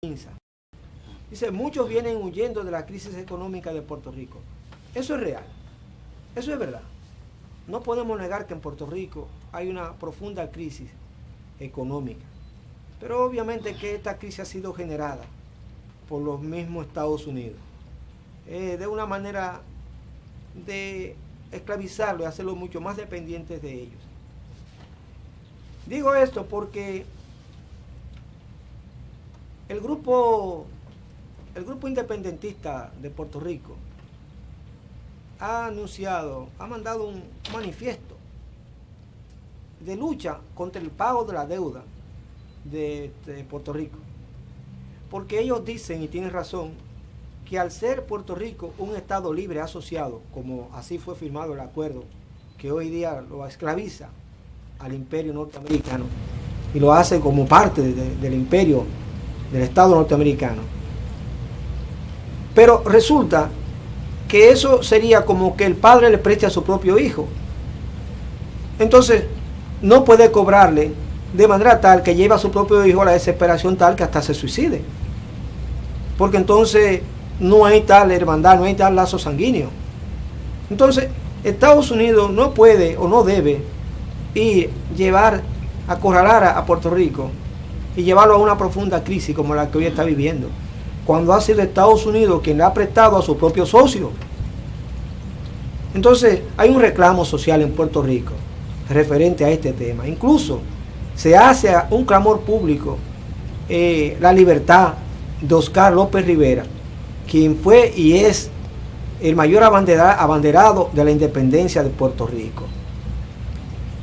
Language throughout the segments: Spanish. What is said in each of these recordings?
INSA. Dice, muchos vienen huyendo de la crisis económica de Puerto Rico. Eso es real, eso es verdad. No podemos negar que en Puerto Rico hay una profunda crisis económica, pero obviamente que esta crisis ha sido generada por los mismos Estados Unidos, de una manera de esclavizarlo y hacerlo mucho más dependientes de ellos. Digo esto porque el grupo independentista de Puerto Rico ha mandado un manifiesto de lucha contra el pago de la deuda de Puerto Rico, porque ellos dicen, y tienen razón, que al ser Puerto Rico un estado libre asociado, como así fue firmado el acuerdo que hoy día lo esclaviza al imperio norteamericano y lo hace como parte del imperio del estado norteamericano, pero resulta que eso sería como que el padre le preste a su propio hijo, entonces no puede cobrarle de manera tal que lleva a su propio hijo a la desesperación tal que hasta se suicide, porque entonces no hay tal hermandad, no hay tal lazo sanguíneo. Entonces Estados Unidos no puede o no debe acorralar a Puerto Rico y llevarlo a una profunda crisis como la que hoy está viviendo, cuando ha sido Estados Unidos quien le ha prestado a su propio socio. Entonces hay un reclamo social en Puerto Rico referente a este tema. Incluso se hace un clamor público, la libertad de Oscar López Rivera, quien fue y es el mayor abanderado de la independencia de Puerto Rico.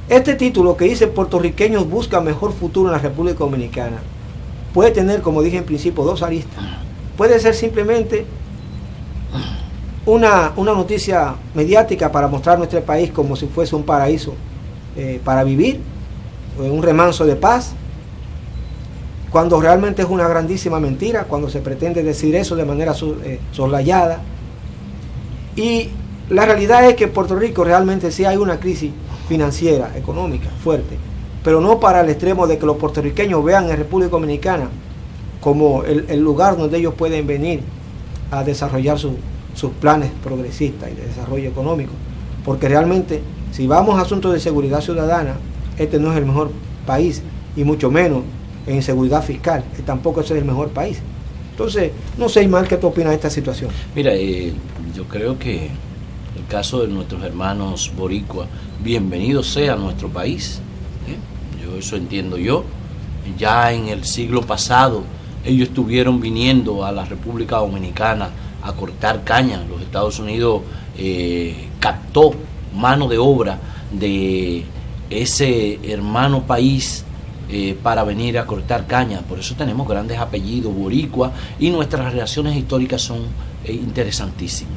Este título que dice puertorriqueños buscan mejor futuro en la República Dominicana puede tener, como dije en principio, dos aristas. Puede ser simplemente una noticia mediática para mostrar nuestro país como si fuese un paraíso para vivir, un remanso de paz, cuando realmente es una grandísima mentira, cuando se pretende decir eso de manera soslayada. Y la realidad es que en Puerto Rico realmente sí hay una crisis financiera, económica, fuerte, pero no para el extremo de que los puertorriqueños vean en República Dominicana como el lugar donde ellos pueden venir a desarrollar sus planes progresistas y de desarrollo económico, porque realmente si vamos a asuntos de seguridad ciudadana, este no es el mejor país, y mucho menos en seguridad fiscal, que tampoco es el mejor país. Entonces, no sé, Ismael, ¿qué tú opinas de esta situación? Mira, yo creo que el caso de nuestros hermanos boricua, bienvenido sea a nuestro país. Eso entiendo yo. Ya en el siglo pasado, ellos estuvieron viniendo a la República Dominicana a cortar caña. Los Estados Unidos captó mano de obra de ese hermano país para venir a cortar caña. Por eso tenemos grandes apellidos boricua y nuestras relaciones históricas son interesantísimas.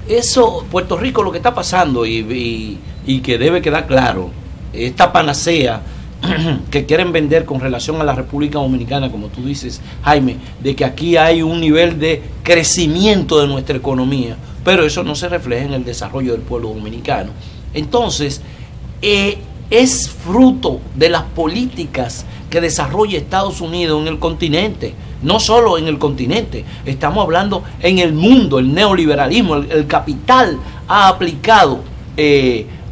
Eso, Puerto Rico, lo que está pasando y que debe quedar claro, esta panacea que quieren vender con relación a la República Dominicana, como tú dices, Jaime, de que aquí hay un nivel de crecimiento de nuestra economía, pero eso no se refleja en el desarrollo del pueblo dominicano. Entonces, es fruto de las políticas que desarrolla Estados Unidos en el continente, no solo en el continente, estamos hablando en el mundo. El neoliberalismo, el capital ha aplicado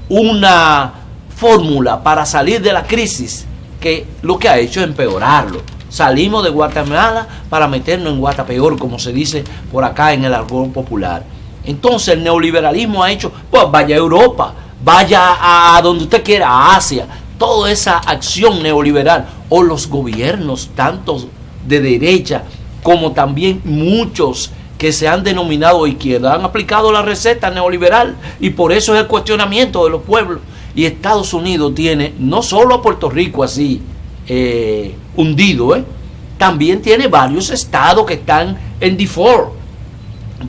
una fórmula para salir de la crisis que lo que ha hecho es empeorarlo. Salimos de Guatemala para meternos en Guatapeor, como se dice por acá en el argot popular. Entonces el neoliberalismo ha hecho, pues vaya a Europa, vaya a donde usted quiera, a Asia, toda esa acción neoliberal, o los gobiernos, tanto de derecha como también muchos que se han denominado izquierda, han aplicado la receta neoliberal, y por eso es el cuestionamiento de los pueblos. Y Estados Unidos tiene no solo a Puerto Rico así hundido, también tiene varios estados que están en default,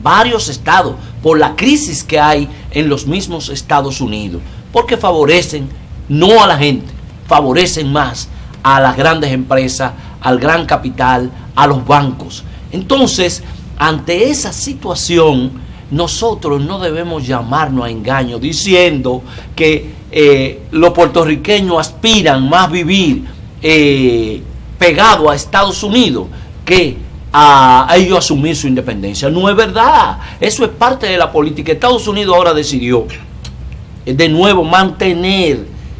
varios estados, por la crisis que hay en los mismos Estados Unidos, porque favorecen no a la gente, favorecen más a las grandes empresas, al gran capital, a los bancos. Entonces, ante esa situación, nosotros no debemos llamarnos a engaño diciendo que los puertorriqueños aspiran más vivir pegado a Estados Unidos que a ellos asumir su independencia. No es verdad. Eso es parte de la política. Estados Unidos ahora decidió de nuevo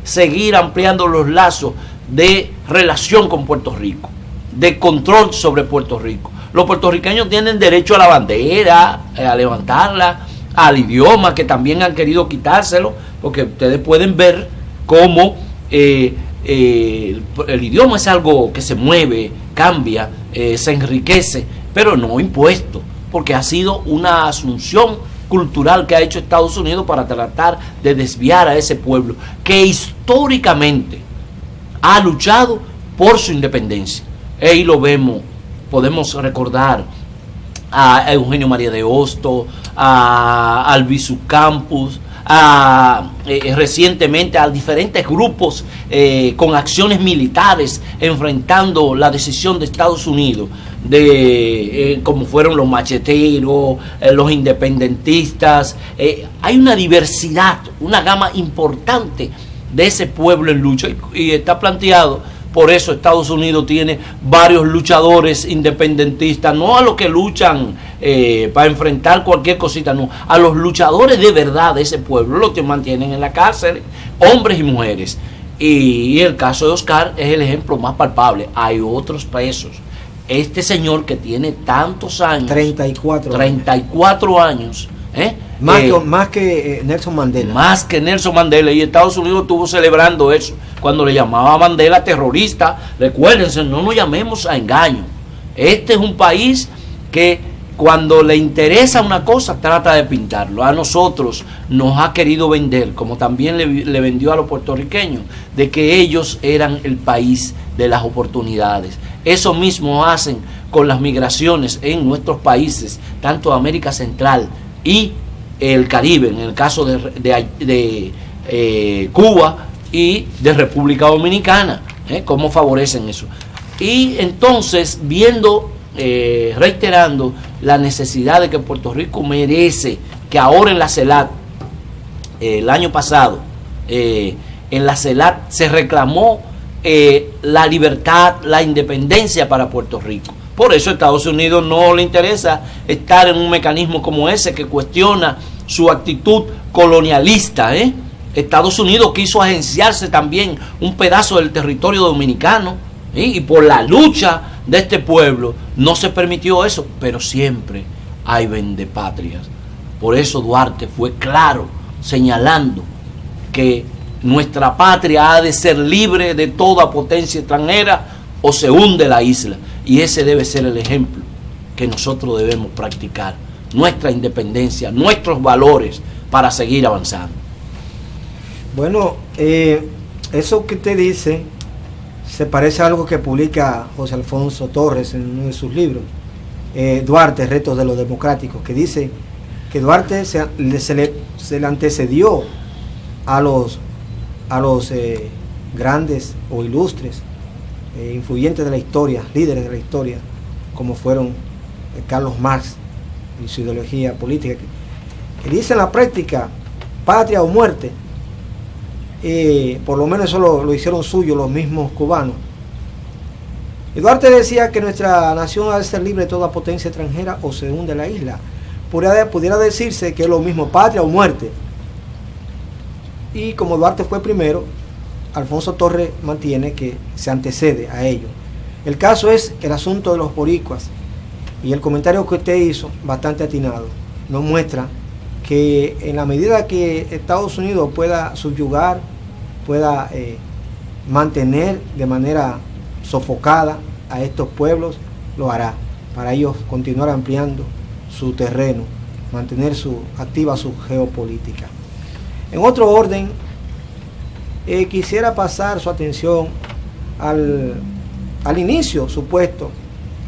seguir ampliando los lazos de relación con Puerto Rico, de control sobre Puerto Rico. Los puertorriqueños tienen derecho a la bandera, a levantarla, al idioma, que también han querido quitárselo, porque ustedes pueden ver cómo el idioma es algo que se mueve, cambia, se enriquece, pero no impuesto, porque ha sido una asunción cultural que ha hecho Estados Unidos para tratar de desviar a ese pueblo que históricamente ha luchado por su independencia. Ahí lo vemos, podemos recordar a Eugenio María de Hostos, a Albizu Campos, recientemente a diferentes grupos con acciones militares enfrentando la decisión de Estados Unidos, como fueron los macheteros, los independentistas. Hay una diversidad, una gama importante de ese pueblo en lucha, y está planteado. Por eso Estados Unidos tiene varios luchadores independentistas, no a los que luchan para enfrentar cualquier cosita, no, a los luchadores de verdad de ese pueblo, los que mantienen en la cárcel, hombres y mujeres. Y el caso de Oscar es el ejemplo más palpable. Hay otros presos. Este señor que tiene tantos años, 34 años, más que Nelson Mandela. Más que Nelson Mandela, y Estados Unidos estuvo celebrando eso cuando le llamaba a Mandela terrorista. Recuérdense, no nos llamemos a engaño. Este es un país que cuando le interesa una cosa trata de pintarlo. A nosotros nos ha querido vender, como también le vendió a los puertorriqueños, de que ellos eran el país de las oportunidades. Eso mismo hacen con las migraciones en nuestros países, tanto de América Central y el Caribe, en el caso de Cuba y de República Dominicana, cómo favorecen eso. Y entonces, reiterando la necesidad de que Puerto Rico merece que ahora en la CELAC, el año pasado, en la CELAC se reclamó la libertad, la independencia para Puerto Rico. Por eso a Estados Unidos no le interesa estar en un mecanismo como ese que cuestiona su actitud colonialista. Estados Unidos quiso agenciarse también un pedazo del territorio dominicano, y por la lucha de este pueblo no se permitió eso, pero siempre hay vendepatrias. Por eso Duarte fue claro señalando que nuestra patria ha de ser libre de toda potencia extranjera o se hunde la isla, y ese debe ser el ejemplo que nosotros debemos practicar, nuestra independencia, nuestros valores para seguir avanzando. Bueno, eso que usted dice se parece a algo que publica José Alfonso Torres en uno de sus libros, Duarte, Retos de los Democráticos, que dice que Duarte se le antecedió a los grandes o ilustres, influyentes de la historia, líderes de la historia, como fueron Carlos Marx y su ideología política, que dice en la práctica patria o muerte. Por lo menos eso lo hicieron suyo los mismos cubanos. Y Duarte decía que nuestra nación ha de ser libre de toda potencia extranjera o se hunde la isla. Pudiera decirse que es lo mismo patria o muerte. Y como Duarte fue primero, Alfonso Torres mantiene que se antecede a ello. El caso es el asunto de los boricuas, y el comentario que usted hizo, bastante atinado, nos muestra que en la medida que Estados Unidos pueda subyugar, pueda mantener de manera sofocada a estos pueblos, lo hará, para ellos continuar ampliando su terreno, mantener activa su geopolítica. En otro orden, quisiera pasar su atención al inicio supuesto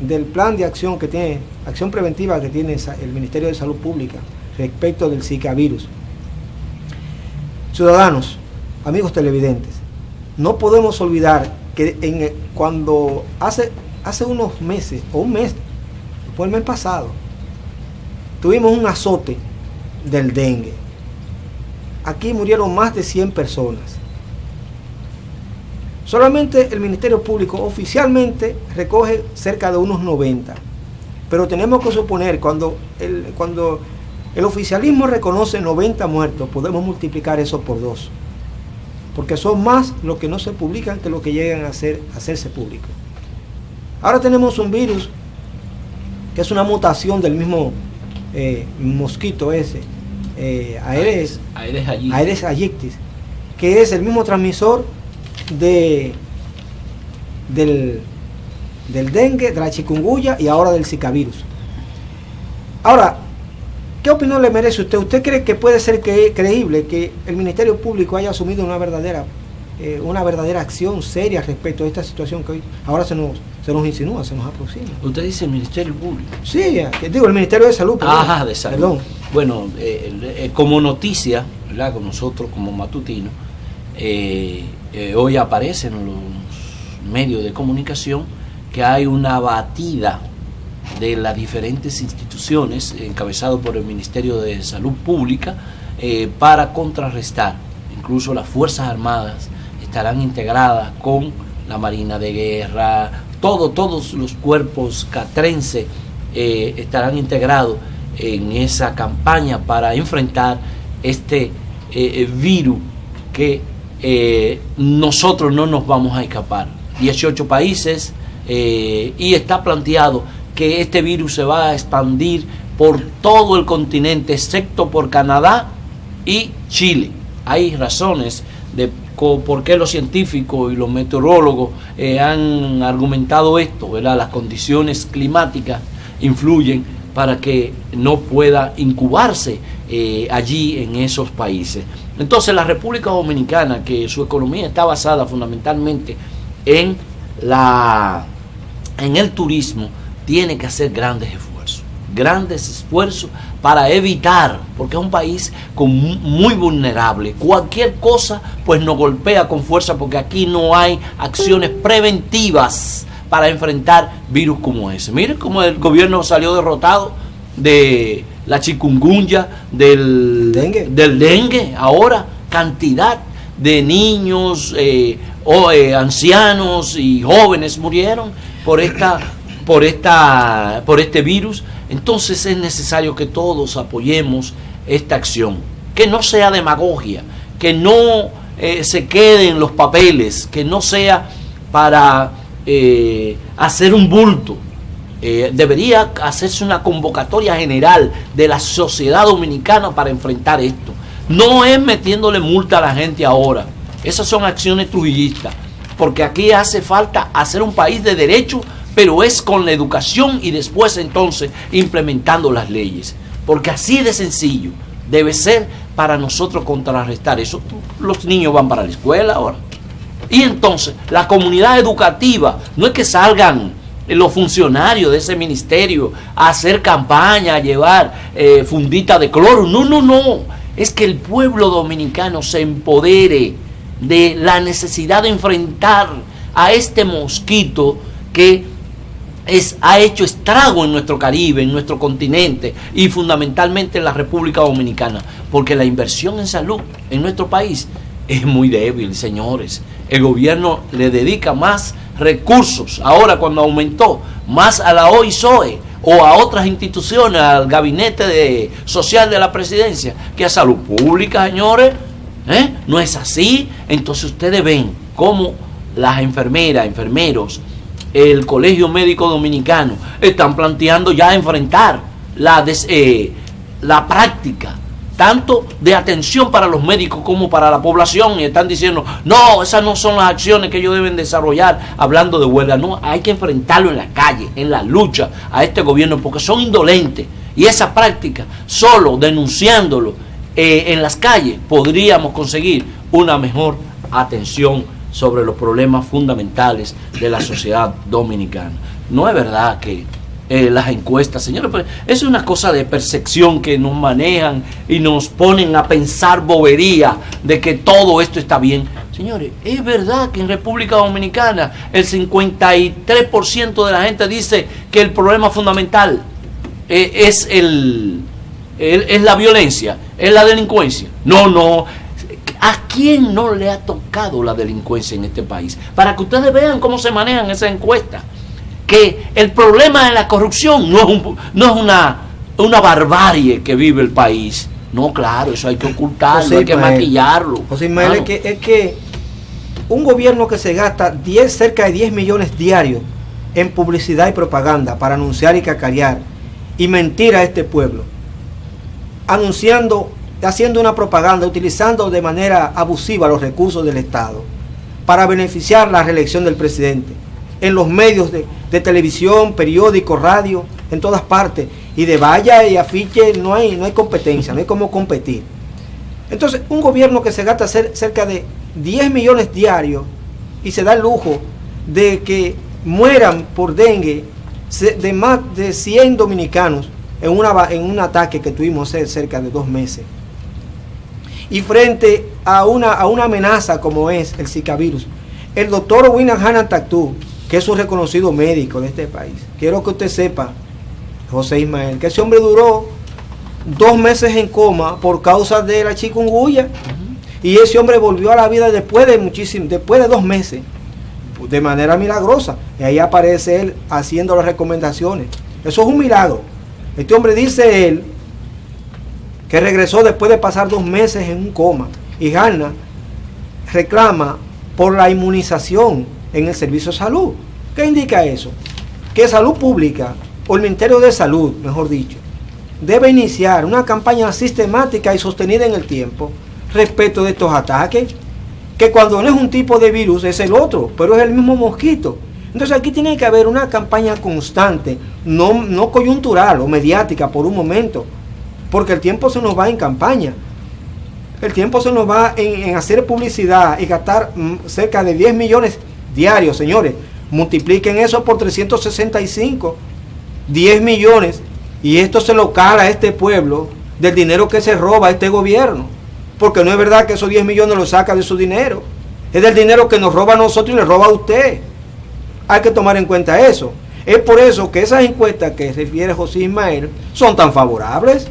del plan de acción que tiene, acción preventiva que tiene el Ministerio de Salud Pública respecto del Zika virus. Ciudadanos, amigos televidentes, no podemos olvidar que cuando hace unos meses, o un mes, fue el mes pasado, tuvimos un azote del dengue. Aquí murieron más de 100 personas. Solamente el Ministerio Público oficialmente recoge cerca de unos 90. Pero tenemos que suponer, cuando el oficialismo reconoce 90 muertos, podemos multiplicar eso por 2. Porque son más los que no se publican que los que llegan a hacerse públicos. Ahora tenemos un virus que es una mutación del mismo mosquito ese, Aedes aegypti, que es el mismo transmisor del dengue, de la chikungunya y ahora del Zika virus. Ahora, ¿qué opinión le merece usted? ¿Usted cree que puede ser creíble que el Ministerio Público haya asumido una verdadera acción seria respecto a esta situación que hoy ahora se nos insinúa, se nos aproxima? Usted dice el Ministerio Público. Sí, digo el Ministerio de Salud. Ajá, de Salud. Perdón. Bueno, como noticia, ¿verdad? Con nosotros como matutino, hoy aparece en los medios de comunicación que hay una batida de las diferentes instituciones encabezado por el Ministerio de Salud Pública para contrarrestar. Incluso las Fuerzas Armadas estarán integradas con la Marina de Guerra, todos los cuerpos catrenses estarán integrados en esa campaña para enfrentar este virus que nosotros no nos vamos a escapar. 18 países y está planteado que este virus se va a expandir por todo el continente, excepto por Canadá y Chile. Hay razones de por qué los científicos y los meteorólogos han argumentado esto, ¿verdad? Las condiciones climáticas influyen para que no pueda incubarse allí en esos países. Entonces la República Dominicana, que su economía está basada fundamentalmente en el turismo, tiene que hacer grandes esfuerzos para evitar, porque es un país muy vulnerable. Cualquier cosa pues nos golpea con fuerza, porque aquí no hay acciones preventivas para enfrentar virus como ese. Miren cómo el gobierno salió derrotado de la chikungunya, del dengue. Ahora cantidad de niños, ancianos y jóvenes murieron por este virus. Entonces es necesario que todos apoyemos esta acción, que no sea demagogia, que no se quede en los papeles, que no sea para hacer un bulto. Debería hacerse una convocatoria general de la sociedad dominicana para enfrentar esto. No es metiéndole multa a la gente ahora. Esas son acciones trujillistas, porque aquí hace falta hacer un país de derecho, pero es con la educación y después entonces implementando las leyes, porque así de sencillo debe ser para nosotros contrarrestar eso. Los niños van para la escuela ahora, y entonces la comunidad educativa, no es que salgan los funcionarios de ese ministerio a hacer campaña, a llevar fundita de cloro, no, es que el pueblo dominicano se empodere de la necesidad de enfrentar a este mosquito que ha hecho estrago en nuestro Caribe, en nuestro continente y fundamentalmente en la República Dominicana, porque la inversión en salud en nuestro país es muy débil, señores. El gobierno le dedica más recursos ahora, cuando aumentó más a la OISOE o a otras instituciones, al gabinete social de la presidencia, que a salud pública, señores. No es así. Entonces ustedes ven cómo las enfermeras, enfermeros, el Colegio Médico Dominicano están planteando ya enfrentar la práctica tanto de atención para los médicos como para la población, y están diciendo, no, esas no son las acciones que ellos deben desarrollar hablando de huelga. No, hay que enfrentarlo en la calle, en la lucha a este gobierno, porque son indolentes, y esa práctica, solo denunciándolo en las calles, podríamos conseguir una mejor atención sobre los problemas fundamentales de la sociedad dominicana. No es verdad que las encuestas, señores, pues es una cosa de percepción que nos manejan y nos ponen a pensar bobería de que todo esto está bien. Señores, es verdad que en República Dominicana el 53% de la gente dice que el problema fundamental es la violencia, es la delincuencia. No, ¿A quién no le ha tocado la delincuencia en este país? Para que ustedes vean cómo se manejan esas encuestas. Que el problema de la corrupción no es una barbarie que vive el país. No, claro, eso hay que ocultarlo, José hay que Ismael, maquillarlo. José Ismael, Claro. es que un gobierno que se gasta cerca de 10 millones diarios en publicidad y propaganda para anunciar y cacarear y mentir a este pueblo, anunciando, haciendo una propaganda, utilizando de manera abusiva los recursos del Estado para beneficiar la reelección del presidente, en los medios de televisión, periódicos, radio, en todas partes, y de valla y afiche no hay competencia, no hay cómo competir. Entonces, un gobierno que se gasta cerca de 10 millones diarios y se da el lujo de que mueran por dengue de más de 100 dominicanos en un ataque que tuvimos hace cerca de 2 meses. Y frente a una amenaza como es el Zika virus, el doctor William Hannan Tactú, que es un reconocido médico de este país, quiero que usted sepa, José Ismael, que ese hombre duró 2 meses en coma por causa de la chikungunya, y ese hombre volvió a la vida después de 2 meses, de manera milagrosa, y ahí aparece él haciendo las recomendaciones. Eso es un milagro. Este hombre, dice él, que regresó después de pasar 2 meses en un coma, y Hanna reclama por la inmunización en el servicio de salud. ¿Qué indica eso? Que Salud Pública, o el Ministerio de Salud, mejor dicho, debe iniciar una campaña sistemática y sostenida en el tiempo respecto de estos ataques, que cuando no es un tipo de virus es el otro, pero es el mismo mosquito. Entonces aquí tiene que haber una campaña constante, no coyuntural o mediática por un momento, porque el tiempo se nos va en campaña, el tiempo se nos va en hacer publicidad y gastar cerca de 10 millones diarios, señores. Multipliquen eso por 365, 10 millones, y esto se lo cala a este pueblo del dinero que se roba a este gobierno, porque no es verdad que esos 10 millones los saca de su dinero, es del dinero que nos roba a nosotros y le roba a usted. Hay que tomar en cuenta eso. Es por eso que esas encuestas que refiere José Ismael son tan favorables,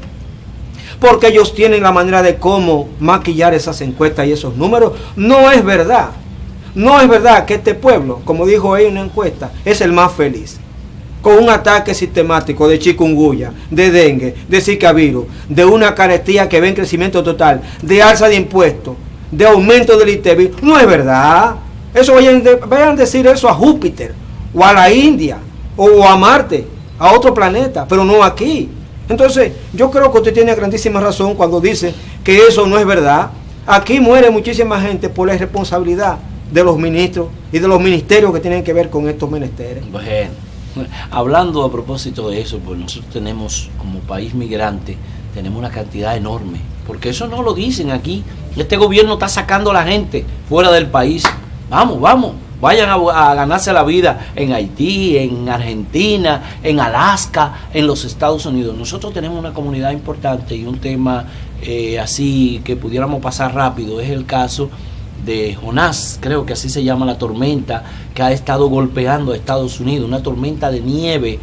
porque ellos tienen la manera de cómo maquillar esas encuestas y esos números. No es verdad que este pueblo, como dijo él en una encuesta, es el más feliz, con un ataque sistemático de chikungunya, de dengue, de Zika virus, de una carestía que ve en crecimiento total, de alza de impuestos, de aumento del ITV. No es verdad. Eso vayan a decir eso a Júpiter, o a la India, o a Marte, a otro planeta, pero no aquí. Entonces, yo creo que usted tiene grandísima razón cuando dice que eso no es verdad. Aquí muere muchísima gente por la irresponsabilidad de los ministros y de los ministerios que tienen que ver con estos menesteres. Bueno, hablando a propósito de eso, pues nosotros tenemos, como país migrante, tenemos una cantidad enorme, porque eso no lo dicen aquí. Este gobierno está sacando a la gente fuera del país. Vamos, vayan a ganarse la vida en Haití, en Argentina, en Alaska, en los Estados Unidos. Nosotros tenemos una comunidad importante, y un tema así que pudiéramos pasar rápido es el caso de Jonás, creo que así se llama la tormenta que ha estado golpeando a Estados Unidos, una tormenta de nieve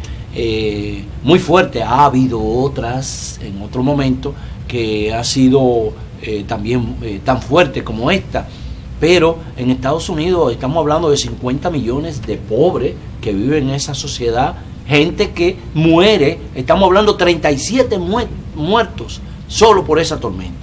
muy fuerte. Ha habido otras en otro momento que ha sido también tan fuerte como esta, pero en Estados Unidos estamos hablando de 50 millones de pobres que viven en esa sociedad, gente que muere, estamos hablando de 37 muertos solo por esa tormenta,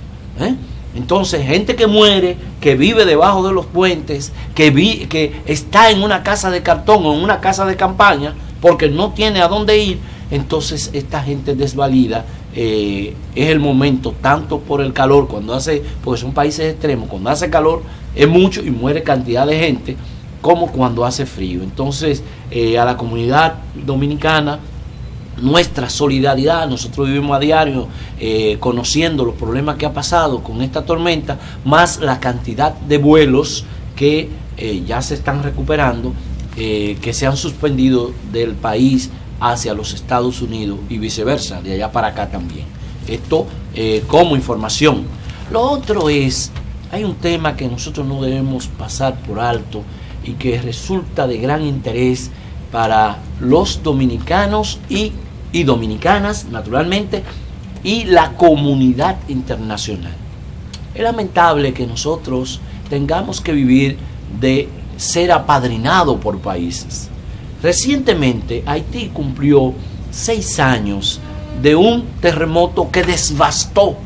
Entonces, gente que muere, que vive debajo de los puentes, que está en una casa de cartón o en una casa de campaña porque no tiene a dónde ir. Entonces, esta gente desvalida. Es el momento, tanto por el calor, porque son países extremos, cuando hace calor es mucho y muere cantidad de gente, como cuando hace frío. Entonces, a la comunidad dominicana, nuestra solidaridad. Nosotros vivimos a diario conociendo los problemas que ha pasado con esta tormenta, más la cantidad de vuelos que ya se están recuperando, que se han suspendido del país hacia los Estados Unidos y viceversa, de allá para acá también. Esto como información. Lo otro es, hay un tema que nosotros no debemos pasar por alto y que resulta de gran interés para los dominicanos y dominicanas, naturalmente, y la comunidad internacional. Es lamentable que nosotros tengamos que vivir de ser apadrinado por países. Recientemente Haití cumplió 6 años de un terremoto que devastó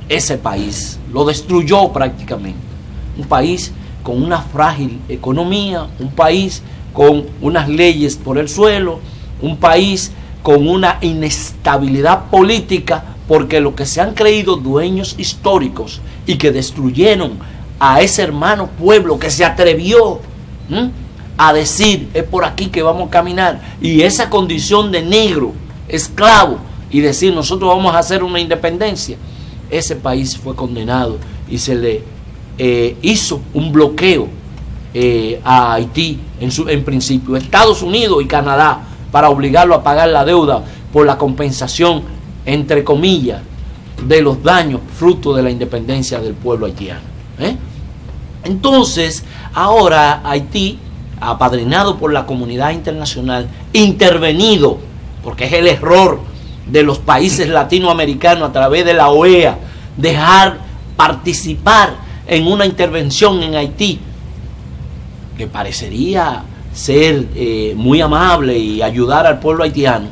ese país, lo destruyó prácticamente. Un país con una frágil economía, un país con unas leyes por el suelo, un país con una inestabilidad política, porque lo que se han creído dueños históricos y que destruyeron a ese hermano pueblo que se atrevió a decir, es por aquí que vamos a caminar, y esa condición de negro, esclavo, y decir, nosotros vamos a hacer una independencia, ese país fue condenado y se le hizo un bloqueo a Haití en principio, Estados Unidos y Canadá, para obligarlo a pagar la deuda por la compensación, entre comillas, de los daños fruto de la independencia del pueblo haitiano. Entonces, ahora Haití, apadrinado por la comunidad internacional, intervenido, porque es el error de los países latinoamericanos a través de la OEA, dejar participar en una intervención en Haití, que parecería ser muy amable y ayudar al pueblo haitiano,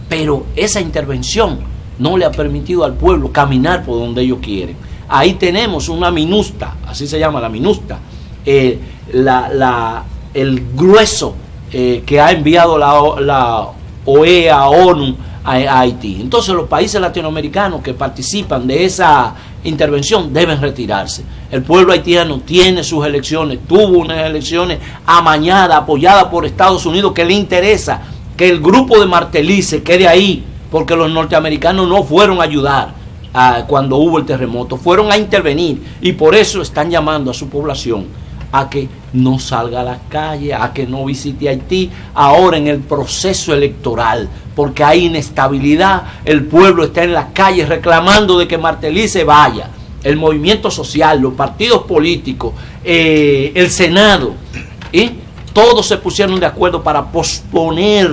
pero esa intervención no le ha permitido al pueblo caminar por donde ellos quieren. Ahí tenemos una MINUSTA, así se llama la MINUSTA, el grueso que ha enviado la OEA, ONU a Haití. Entonces los países latinoamericanos que participan de esa intervención deben retirarse. El pueblo haitiano tiene sus elecciones, tuvo unas elecciones amañadas, apoyadas por Estados Unidos, que le interesa que el grupo de Martelly se quede ahí, porque los norteamericanos no fueron a ayudar cuando hubo el terremoto, fueron a intervenir, y por eso están llamando a su población a que no salga a las calles, a que no visite Haití ahora en el proceso electoral, porque hay inestabilidad, el pueblo está en las calles reclamando de que Martelly se vaya, el movimiento social, los partidos políticos, el Senado, todos se pusieron de acuerdo para posponer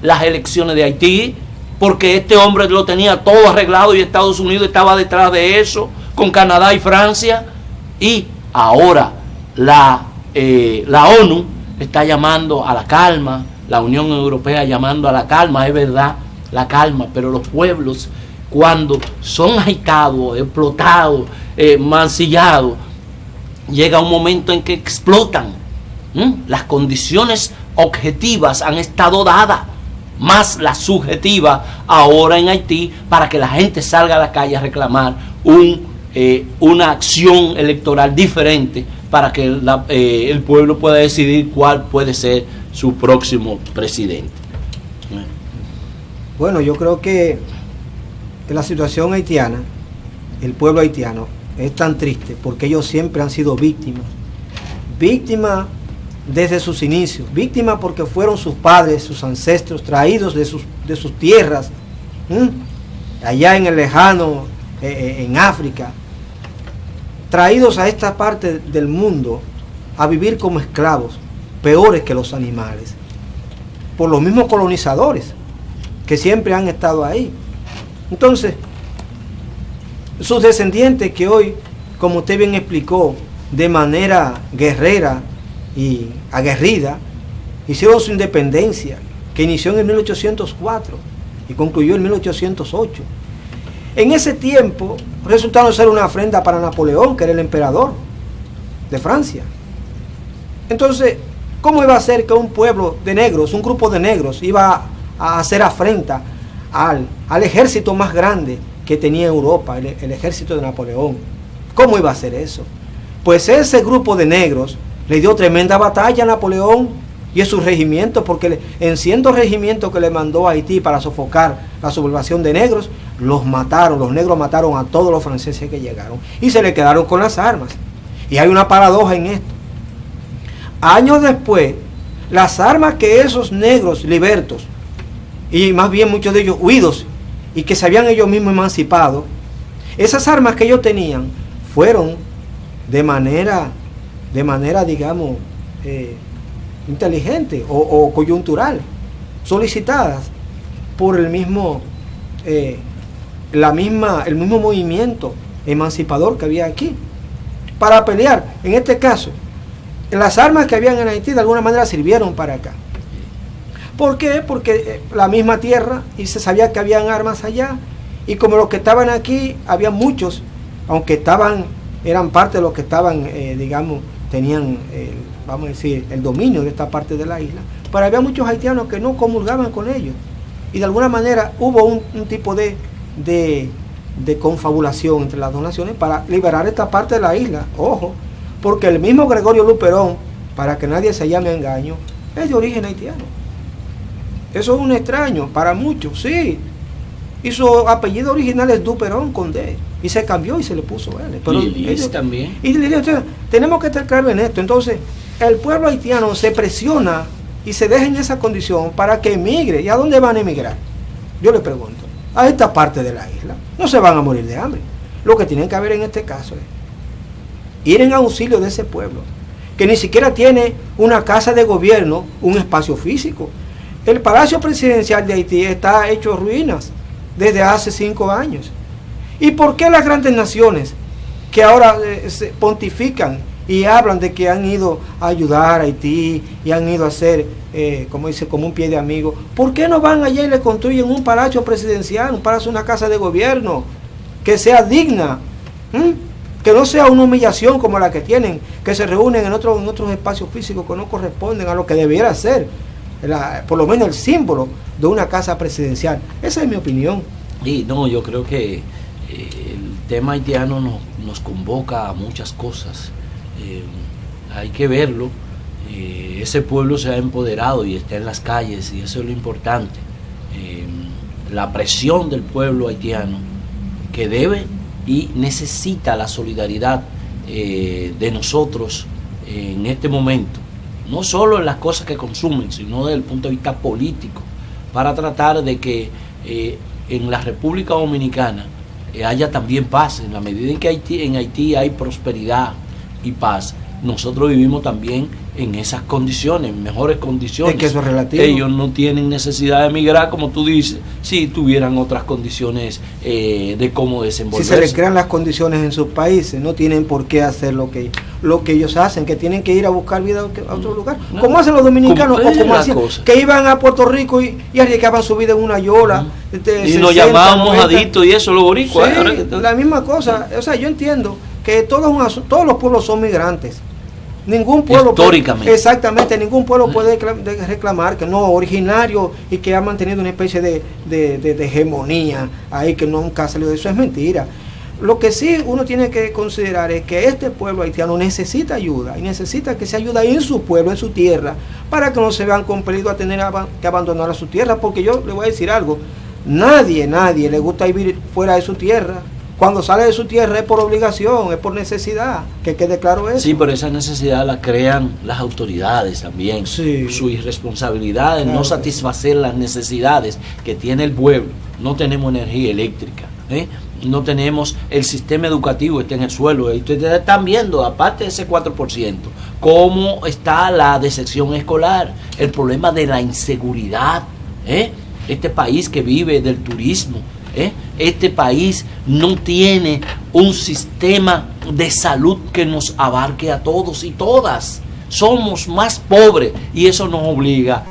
las elecciones de Haití, porque este hombre lo tenía todo arreglado y Estados Unidos estaba detrás de eso, con Canadá y Francia, y ahora la ONU está llamando a la calma, la Unión Europea llamando a la calma, es verdad, la calma, pero los pueblos, cuando son agitados, explotados, mancillados, llega un momento en que explotan. Las condiciones objetivas han estado dadas, más la subjetiva ahora en Haití, para que la gente salga a la calle a reclamar una acción electoral diferente, para que el pueblo pueda decidir cuál puede ser su próximo presidente. Bueno, yo creo que la situación haitiana, el pueblo haitiano, es tan triste porque ellos siempre han sido víctimas desde sus inicios, víctimas porque fueron sus padres, sus ancestros traídos de sus tierras, allá en el lejano, en África, traídos a esta parte del mundo a vivir como esclavos, peores que los animales, por los mismos colonizadores que siempre han estado ahí. Entonces, sus descendientes que hoy, como usted bien explicó, de manera guerrera y aguerrida, hicieron su independencia, que inició en el 1804 y concluyó en 1808. En ese tiempo resultaron ser una ofrenda para Napoleón, que era el emperador de Francia. Entonces, ¿cómo iba a ser que un pueblo de negros, un grupo de negros, iba a hacer afrenta al ejército más grande que tenía Europa, el ejército de Napoleón? ¿Cómo iba a hacer eso? Pues ese grupo de negros le dio tremenda batalla a Napoleón y a su regimiento, porque en siendo regimiento que le mandó a Haití para sofocar la sublevación de negros, los negros mataron a todos los franceses que llegaron y se le quedaron con las armas. Y hay una paradoja en esto. Años después, las armas que esos negros libertos, y más bien muchos de ellos huidos y que se habían ellos mismos emancipado, esas armas que ellos tenían fueron de manera digamos, inteligente o coyuntural, solicitadas por el mismo movimiento emancipador que había aquí, para pelear. En este caso, las armas que habían en Haití de alguna manera sirvieron para acá. ¿Por qué? Porque la misma tierra, y se sabía que habían armas allá, y como los que estaban aquí, había muchos, aunque eran parte de los que estaban, digamos, tenían, vamos a decir, el dominio de esta parte de la isla, pero había muchos haitianos que no comulgaban con ellos, y de alguna manera hubo un tipo de confabulación entre las dos naciones para liberar esta parte de la isla. Ojo, porque el mismo Gregorio Luperón, para que nadie se llame a engaño, es de origen haitiano. Eso es un extraño para muchos, sí. Y su apellido original es Duperón con D, y se cambió y se le puso L. Pero Lilis también. Y tenemos que estar claros en esto. Entonces, el pueblo haitiano se presiona y se deja en esa condición para que emigre. ¿Y a dónde van a emigrar? Yo le pregunto. A esta parte de la isla. No se van a morir de hambre. Lo que tienen que haber en este caso es ir en auxilio de ese pueblo, que ni siquiera tiene una casa de gobierno, un espacio físico. El Palacio Presidencial de Haití está hecho ruinas desde hace 5 años. ¿Y por qué las grandes naciones que ahora se pontifican y hablan de que han ido a ayudar a Haití y han ido a hacer, como dice, como un pie de amigo, ¿por qué no van allá y le construyen un palacio presidencial, un palacio, una casa de gobierno que sea digna? Que no sea una humillación como la que tienen, que se reúnen en otros espacios físicos que no corresponden a lo que debiera ser, por lo menos el símbolo de una casa presidencial. Esa es mi opinión. Y no, yo creo que el tema haitiano nos convoca a muchas cosas. Hay que verlo. Ese pueblo se ha empoderado y está en las calles, y eso es lo importante. La presión del pueblo haitiano, que debe y necesita la solidaridad de nosotros en este momento, no solo en las cosas que consumen, sino desde el punto de vista político, para tratar de que en la República Dominicana haya también paz. En la medida en que en Haití hay prosperidad y paz, nosotros vivimos también en esas condiciones, en mejores condiciones. Es que eso es relativo. Ellos no tienen necesidad de emigrar, como tú dices, si tuvieran otras condiciones de cómo desenvolverse. Si se les crean las condiciones en sus países, no tienen por qué hacer lo que ellos hacen, que tienen que ir a buscar vida a otro lugar. No. Como hacen los dominicanos, o como hacían, cosa, que iban a Puerto Rico y arriesgaban su vida en una yola. Y nos llamábamos mojaditos y eso, los boricuas. Sí, la misma cosa. O sea, yo entiendo que todos los pueblos son migrantes. Ningún pueblo históricamente exactamente, ningún pueblo puede reclamar que no, originario, y que ha mantenido una especie de hegemonía ahí que nunca ha salido de eso. Es mentira. Lo que sí uno tiene que considerar es que este pueblo haitiano necesita ayuda, y necesita que se ayude en su pueblo, en su tierra, para que no se vean compelidos a tener que abandonar a su tierra. Porque yo le voy a decir algo: nadie le gusta vivir fuera de su tierra. Cuando sale de su tierra es por obligación, es por necesidad, que quede claro eso. Sí, pero esa necesidad la crean las autoridades también. Sí. Su irresponsabilidad en Claro, no satisfacer las necesidades que tiene el pueblo. No tenemos energía eléctrica, no tenemos, el sistema educativo está en el suelo. Y ustedes están viendo, aparte de ese 4%, cómo está la deserción escolar, el problema de la inseguridad. Este país que vive del turismo, este país no tiene un sistema de salud que nos abarque a todos y todas. Somos más pobres y eso nos obliga